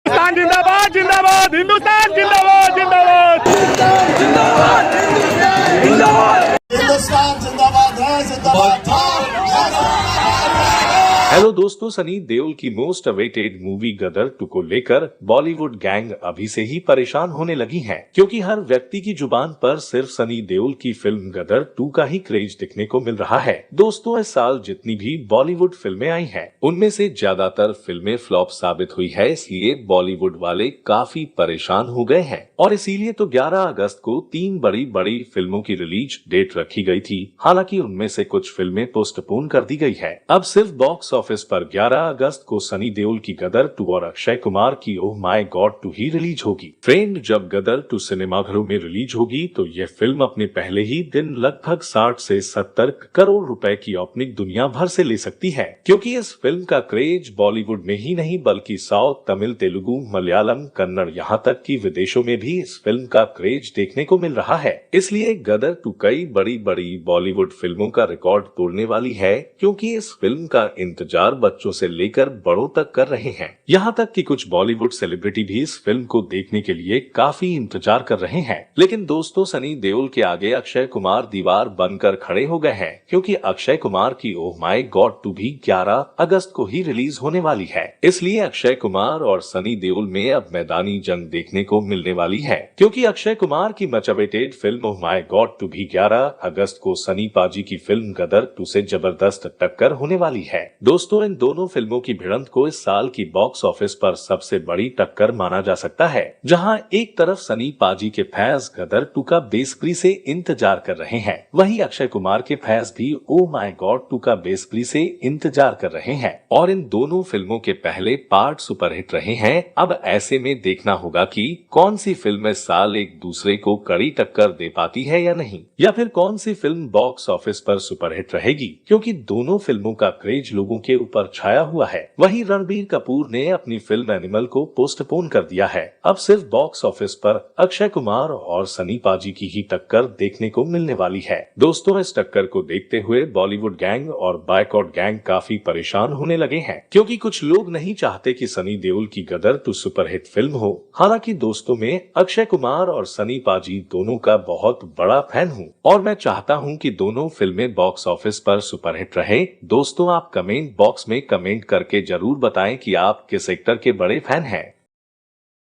हिंदुस्तान जिंदाबाद जिंदाबाद हिंदुस्तान जिंदाबाद जिंदाबाद जिंदाबाद हिंदुस्तान जिंदाबाद है जिंदाबाद। हेलो दोस्तों, सनी देओल की मोस्ट अवेटेड मूवी गदर 2 को लेकर बॉलीवुड गैंग अभी से ही परेशान होने लगी है, क्योंकि हर व्यक्ति की जुबान पर सिर्फ सनी देओल की फिल्म गदर 2 का ही क्रेज दिखने को मिल रहा है। दोस्तों, इस साल जितनी भी बॉलीवुड फिल्में आई हैं, उनमें से ज्यादातर फिल्में फ्लॉप साबित हुई है, इसलिए बॉलीवुड वाले काफी परेशान हो गए हैं और इसीलिए तो 11 अगस्त को 3 बड़ी बड़ी फिल्मों की रिलीज डेट रखी गई थी। हालांकि उनमें से कुछ फिल्में पोस्टपोन कर दी गई है। अब सिर्फ बॉक्स ऑफिस पर 11 अगस्त को सनी देओल की गदर 2 और अक्षय कुमार की oh my God 2 he release होगी। फ्रेंड, जब गदर 2 सिनेमाघरों में रिलीज होगी तो यह फिल्म अपने पहले ही दिन लगभग 60 से 70 करोड़ रुपए की ओपनिंग दुनिया भर से ले सकती है, क्योंकि इस फिल्म का क्रेज बॉलीवुड में ही नहीं बल्कि साउथ, तमिल, तेलुगु, मलयालम, कन्नड़, यहाँ तक कि विदेशों में भी इस फिल्म का क्रेज देखने को मिल रहा है। इसलिए गदर 2 कई बड़ी बड़ी बॉलीवुड फिल्मों का रिकॉर्ड तोड़ने वाली है, क्योंकि इस फिल्म का इंतजार बच्चों से लेकर बड़ों तक कर रहे हैं। यहाँ तक कि कुछ बॉलीवुड सेलिब्रिटी भी इस फिल्म को देखने के लिए काफी इंतजार कर रहे हैं। लेकिन दोस्तों, सनी देओल के आगे अक्षय कुमार दीवार बनकर खड़े हो गए हैं, क्योंकि अक्षय कुमार की ओह माय गॉड 2 भी 11 अगस्त को ही रिलीज होने वाली है। इसलिए अक्षय कुमार और सनी देओल में अब मैदानी जंग देखने को मिलने वाली है, क्योंकि अक्षय कुमार की much awaited film oh my God 2 भी 11 अगस्त को सनी पाजी की फिल्म गदर 2 से जबरदस्त टक्कर होने वाली है। दोस्तों, इन दोनों फिल्मों की भिड़ंत को इस साल की बॉक्स ऑफिस पर सबसे बड़ी टक्कर माना जा सकता है, जहां एक तरफ सनी पाजी के फैंस गदर 2 का बेसब्री से इंतजार कर रहे हैं, वहीं अक्षय कुमार के फैंस भी ओ माय गॉड 2 का बेसब्री से इंतजार कर रहे हैं। और इन दोनों फिल्मों के पहले पार्ट सुपरहिट रहे हैं। अब ऐसे में देखना होगा कि कौन सी फिल्म इस साल एक दूसरे को कड़ी टक्कर दे पाती है या नहीं, या फिर कौन सी फिल्म बॉक्स ऑफिस पर सुपरहिट रहेगी, क्योंकि दोनों फिल्मों का क्रेज लोगों के ऊपर छाया हुआ है। वहीं रणबीर कपूर ने अपनी फिल्म एनिमल को पोस्टपोन कर दिया है। अब सिर्फ बॉक्स ऑफिस पर अक्षय कुमार और सनी पाजी की ही टक्कर देखने को मिलने वाली है। दोस्तों, इस टक्कर को देखते हुए बॉलीवुड गैंग और बायकॉट गैंग काफी परेशान होने लगे हैं, क्योंकि कुछ लोग नहीं चाहते कि सनी देओल की गदर 2 सुपरहिट फिल्म हो। हालांकि दोस्तों, मैं अक्षय कुमार और सनी पाजी दोनों का बहुत बड़ा फैन हूँ और मैं चाहता हूँ कि दोनों फिल्में बॉक्स ऑफिस पर सुपरहिट रहे। दोस्तों, आप कमेंट बॉक्स में कमेंट करके जरूर बताएं कि आप किस एक्टर के बड़े फैन हैं।